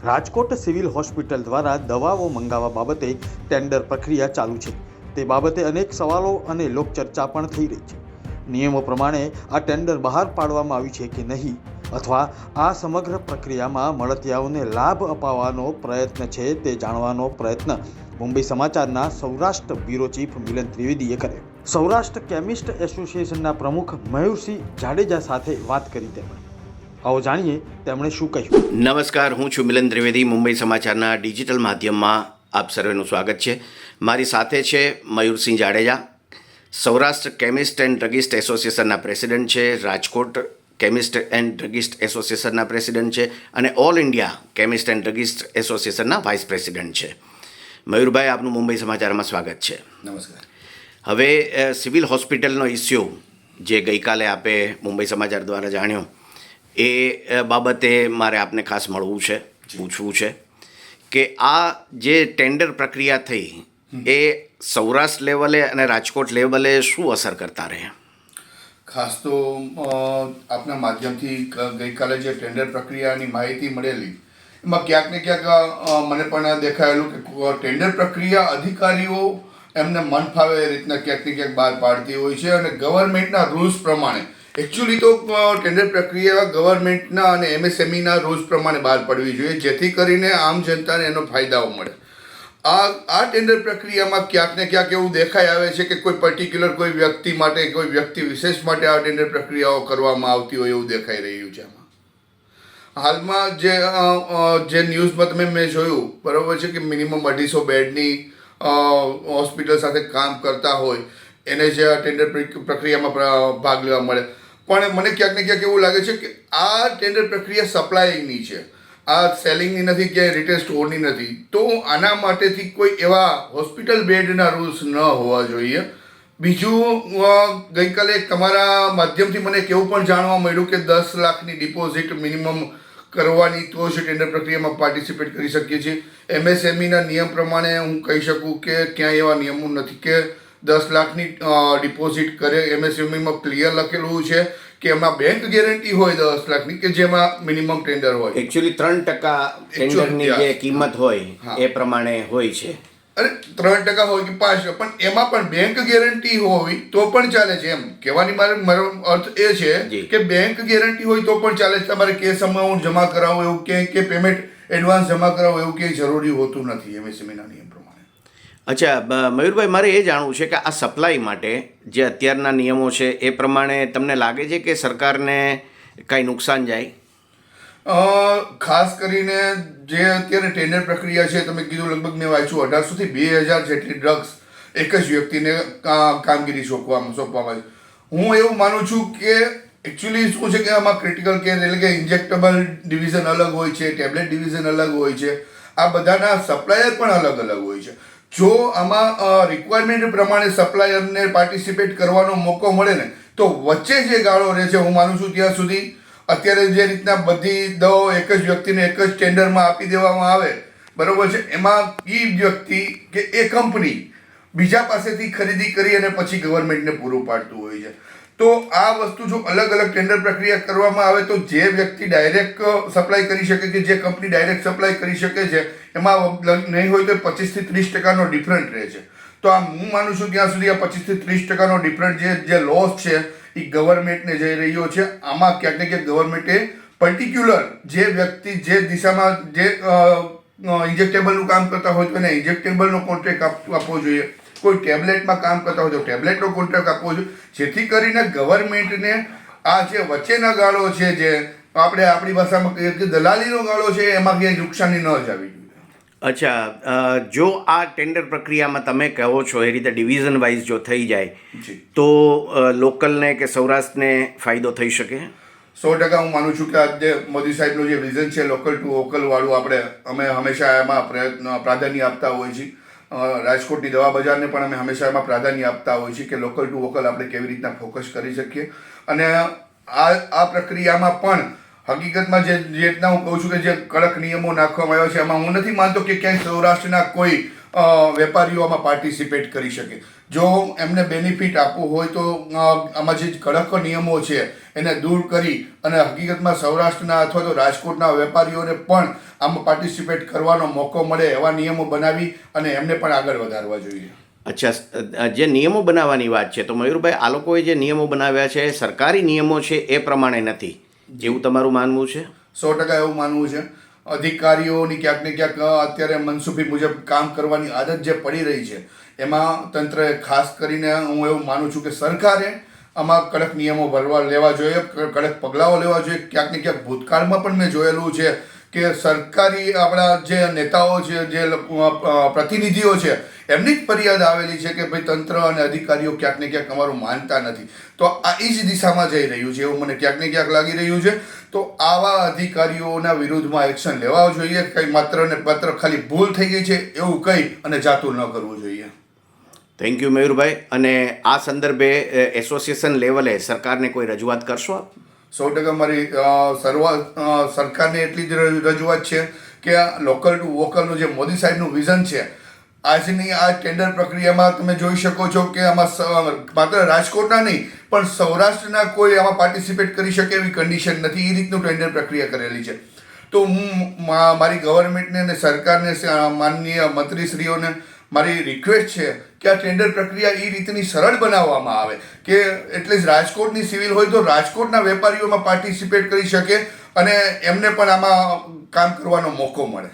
Rajkot civil hospital દ્વારા દવાઓ મંગાવવા બાબતે ટેન્ડર પ્રક્રિયા ચાલુ છે। તે બાબતે અનેક સવાલો અને લોકચર્ચા પણ થઈ રહી છે। નિયમો પ્રમાણે આ ટેન્ડર બહાર પાડવામાં આવ્યું છે કે નહીં, અથવા આ સમગ્ર પ્રક્રિયામાં મળતિયાઓને લાભ અપાવવાનો પ્રયત્ન છે, તે જાણવાનો પ્રયત્ન મુંબઈ સમાચારના સૌરાષ્ટ્ર બ્યુરો ચીફ મિલન ત્રિવેદીએ કર્યો। સૌરાષ્ટ્ર કેમિસ્ટ એસોસિએશનના પ્રમુખ મયુરસિંહ જાડેજા સાથે વાત કરી તેમણે। आओ जानिए તેમણે શું કહ્યું। નમસ્કાર, હું છું મિલન ત્રિવેદી। મુંબઈ સમાચારના ડિજિટલ માધ્યમમાં આપ સર્વેનું સ્વાગત છે। મારી સાથે છે Mayursinh Jadeja, Saurashtra chemist and druggist એસોસિએશનના પ્રેસિડેન્ટ છે, રાજકોટ કેમિસ્ટ એન્ડ ડ્રગિસ્ટ એસોસિએશનના પ્રેસિડેન્ટ છે અને all India chemist and druggist એસોસિએશનના વાઇસ પ્રેસિડેન્ટ છે। મયુરભાઈ, આપનું મુંબઈ સમાચારમાં સ્વાગત છે। નમસ્કાર। હવે સિવિલ હોસ્પિટલનો ઇસ્યુ જે ગઈકાલે આપે મુંબઈ સમાચાર દ્વારા જાણ્યો, એ બાબતે મારે આપને ખાસ મળવું છે, પૂછવું છે કે આ જે ટેન્ડર પ્રક્રિયા થઈ એ સૌરાષ્ટ્ર લેવલે અને રાજકોટ લેવલે શું અસર કરતા રહે? ખાસ તો આપના માધ્યમથી ગઈકાલે જે ટેન્ડર પ્રક્રિયાની માહિતી મળેલી એમાં ક્યાંક ને ક્યાંક મને પણ દેખાયેલું કે ટેન્ડર પ્રક્રિયા અધિકારીઓ એમને મન ફાવે એ રીતના ક્યાંક ને ક્યાંક બહાર પાડતી હોય છે અને ગવર્મેન્ટના રૂલ્સ પ્રમાણે એકચ્યુઅલી તો ટેન્ડર પ્રક્રિયા ગવર્મેન્ટના અને એમએસએમઈના રૂલ્સ પ્રમાણે બહાર પડવી જોઈએ, જેથી કરીને આમ જનતાને એનો ફાયદાઓ મળે। આ ટેન્ડર પ્રક્રિયામાં ક્યાંક ને ક્યાંક એવું દેખાઈ આવે છે કે કોઈ પર્ટિક્યુલર કોઈ વ્યક્તિ માટે, કોઈ વ્યક્તિ વિશેષ માટે આ ટેન્ડર પ્રક્રિયાઓ કરવામાં આવતી હોય એવું દેખાઈ રહ્યું છે। હાલમાં જે ન્યૂઝમાં મેં જોયું, બરાબર છે, કે મિનિમમ 250 બેડની હોસ્પિટલ સાથે કામ કરતા હોય એને જે આ ટેન્ડર પ્રક્રિયામાં ભાગ લેવા મળે, પણ મને ક્યાંક ને ક્યાંક એવું લાગે છે કે આ ટેન્ડર પ્રક્રિયા સપ્લાયિંગની છે, આ સેલિંગની નથી, કે રિટેલ સ્ટોરની નથી। તો આના માટેથી કોઈ એવા હોસ્પિટલ બેડના રૂલ્સ ન હોવા જોઈએ। બીજું, ગઈકાલે તમારા માધ્યમથી મને એવું પણ જાણવા મળ્યું કે 10 લાખની ડિપોઝિટ મિનિમમ કરવાની તો જ ટેન્ડર પ્રક્રિયામાં પાર્ટિસિપેટ કરી શકીએ છીએ। એમએસએમઈના નિયમ પ્રમાણે હું કહી શકું કે ક્યાંય એવા નિયમો નથી કે 10 લાખની ડિપોઝિટ કરે। એમએસએમઈમાં ક્લિયર લખેલું છે કે એમાં બેંક ગેરંટી હોય 10 લાખની, કે જેમાં મિનિમમ ટેન્ડર હોય। એકચ્યુઅલી 3% ટેન્ડરની જે કિંમત હોય એ પ્રમાણે હોય છે। અરે 3% હોય કે 5%, પણ એમાં પણ બેંક ગેરંટી હોય તો પણ ચાલે છે। એમ કહેવાની મારો અર્થ એ છે કે બેંક ગેરંટી હોય તો પણ ચાલે છે। તમારે કેશ અમાઉન્ટ જમા કરાવવું એવું કે પેમેન્ટ એડવાન્સ જમા કરાવવું એવું ક્યાંય જરૂરી હોતું નથી એમએસએમઈના નિયમ પ્રમાણે। અચ્છા મયુરભાઈ, મારે એ જાણવું છે કે આ સપ્લાય માટે જે અત્યારના નિયમો છે એ પ્રમાણે તમને લાગે છે કે સરકારને કાંઈ નુકસાન જાય? ખાસ કરીને જે અત્યારે ટેન્ડર પ્રક્રિયા છે, તમે કીધું લગભગ મેં વાંચ્યું 1800 થી 2000 જેટલી ડ્રગ્સ એક જ વ્યક્તિને કામગીરી સોંપવામાં આવે। હું એવું માનું છું કે એકચ્યુઅલી શું છે કે આમાં ક્રિટિકલ કેર એટલે કે ઇન્જેક્ટેબલ ડિવિઝન અલગ હોય છે, ટેબ્લેટ ડિવિઝન અલગ હોય છે, આ બધાના સપ્લાયર પણ અલગ અલગ હોય છે। જો આમાં રિક્વાયરમેન્ટ પ્રમાણે સપ્લાયરને પાર્ટિસિપેટ કરવાનો મોકો મળે ને, તો વચ્ચે જે ગાળો રહે છે, હું માનું છું ત્યાં સુધી અત્યારે જે રીતના બધી દવાઓ એક જ વ્યક્તિને એક જ ટેન્ડરમાં આપી દેવામાં આવે, બરાબર છે, એમાં એ વ્યક્તિ કે એ કંપની બીજા પાસેથી ખરીદી કરી અને પછી ગવર્મેન્ટને પૂરું પાડતું હોય છે। તો આ વસ્તુ જો અલગ અલગ ટેન્ડર પ્રક્રિયા કરવામાં આવે તો જે વ્યક્તિ ડાયરેક્ટ સપ્લાય કરી શકે, કે જે કંપની ડાયરેક્ટ સપ્લાય કરી શકે છે, એમાં નહીં હોય તો 25 થી 30% ડિફરન્ટ રહે છે। તો આ હું માનું છું ત્યાં સુધી આ 25 થી 30% ડિફરન્ટ જે લોસ છે એ ગવર્મેન્ટને જઈ રહ્યો છે। આમાં ક્યાંક ને ક્યાંક ગવર્મેન્ટે પર્ટિક્યુલર જે વ્યક્તિ જે દિશામાં જે ઇન્જેક્ટેબલનું કામ કરતા હોય તો એને ઇન્જેક્ટેબલનો કોન્ટ્રાક્ટ આપવો જોઈએ, કોઈ ટેબ્લેટમાં કામ કરતા હોય તો ટેબ્લેટનો કોન્ટ્રાક્ટ આપવો જોઈએ, જેથી કરીને ગવર્મેન્ટને આ જે વચ્ચેના ગાળો છે, જે આપણે આપણી ભાષામાં કહીએ કે દલાલીનો ગાળો છે, એમાં ક્યાંય નુકસાની ન જવી જોઈએ। અચ્છા, જો આ ટેન્ડર પ્રક્રિયામાં તમે કહો છો એ રીતે ડિવિઝન વાઇઝ જો થઈ જાય તો લોકલને કે સૌરાષ્ટ્રને ફાયદો થઈ શકે? 100% હું માનું છું કે આજે મોદી સાહેબનું જે વિઝન છે લોકલ ટુ વોકલ વાળું, અમે હંમેશા એમાં પ્રાધાન્ય આપતા હોઈએ છીએ। રાજકોટની દવા બજારને પણ અમે હંમેશા એમાં પ્રાધાન્ય આપતા હોઈએ છીએ કે લોકલ ટુ વોકલ આપણે કેવી રીતના ફોકસ કરી શકીએ। અને આ પ્રક્રિયામાં પણ હકીકતમાં જે રીતના હું કહું છું કે જે કડક નિયમો નાખવામાં આવ્યા છે, એમાં હું નથી માનતો કે ક્યાંય સૌરાષ્ટ્રના કોઈ વેપારીઓ આમાં પાર્ટિસિપેટ કરી શકે. જો એમને બેનિફિટ આપવું હોય તો આમાં જે કડક નિયમો છે એને દૂર કરી અને હકીકતમાં સૌરાષ્ટ્રના અથવા તો રાજકોટના વેપારીઓને પણ આમાં પાર્ટિસિપેટ કરવાનો મોકો મળે એવા નિયમો બનાવી અને એમને પણ આગળ વધારવા જોઈએ. અચ્છા, જે નિયમો બનાવવાની વાત છે તો મયુરભાઈ, આ લોકોએ જે નિયમો બનાવ્યા છે સરકારી નિયમો છે એ પ્રમાણે નથી, એવું તમારું માનવું છે? 100% એવું માનવું છે. અધિકારીઓની ક્યાંક ને ક્યાંક અત્યારે મનસુખી મુજબ કામ કરવાની આદત જે પડી રહી છે એમાં તંત્રએ ખાસ કરીને હું એવું માનું છું કે સરકારે આમાં કડક નિયમો લેવા જોઈએ, કડક પગલાઓ લેવા જોઈએ. ક્યાંક ને ક્યાંક ભૂતકાળમાં પણ મેં જોયેલું છે કે સરકારી આપણા જે નેતાઓ છે, જે પ્રતિનિધિઓ છે, એમની જ ફરિયાદ આવેલી છે કે ભાઈ તંત્ર અને અધિકારીઓ ક્યાંક ને ક્યાંક અમારું માનતા નથી. તો આ એ જ દિશામાં જઈ રહ્યું છે એવું મને ક્યાંક ને ક્યાંક લાગી રહ્યું છે. તો આવા અધિકારીઓના વિરુદ્ધમાં એક્શન લેવા જોઈએ. કંઈ માત્ર ને માત્ર ખાલી ભૂલ થઈ ગઈ છે એવું કહી અને જાતું ન કરવું જોઈએ. થેન્ક યુ મયુરભાઈ. અને આ સંદર્ભે એસોસિએશન લેવલે સરકારને કોઈ રજૂઆત કરશો આપ? 100% મારી સરકારને એટલી જ રજૂઆત છે કે લોકલ ટુ વોકલનું જે મોદી સાહેબનું વિઝન છે, આજની આ ટેન્ડર પ્રક્રિયામાં તમે જોઈ શકો છો કે આમાં માત્ર રાજકોટના નહીં પણ સૌરાષ્ટ્રના કોઈ આમાં પાર્ટિસિપેટ કરી શકે એવી કન્ડિશન નથી. એ રીતનું ટેન્ડર પ્રક્રિયા કરેલી છે. તો હું મારી ગવર્મેન્ટને અને સરકારને, માનનીય મંત્રીશ્રીઓને મારી રિક્વેસ્ટ છે કે આ ટેન્ડર પ્રક્રિયા એ રીતની સરળ બનાવવામાં આવે કે એટલીસ્ટ રાજકોટની સિવિલ હોય તો રાજકોટના વેપારીઓમાં પાર્ટિસિપેટ કરી શકે અને એમને પણ આમાં કામ કરવાનો મોકો મળે.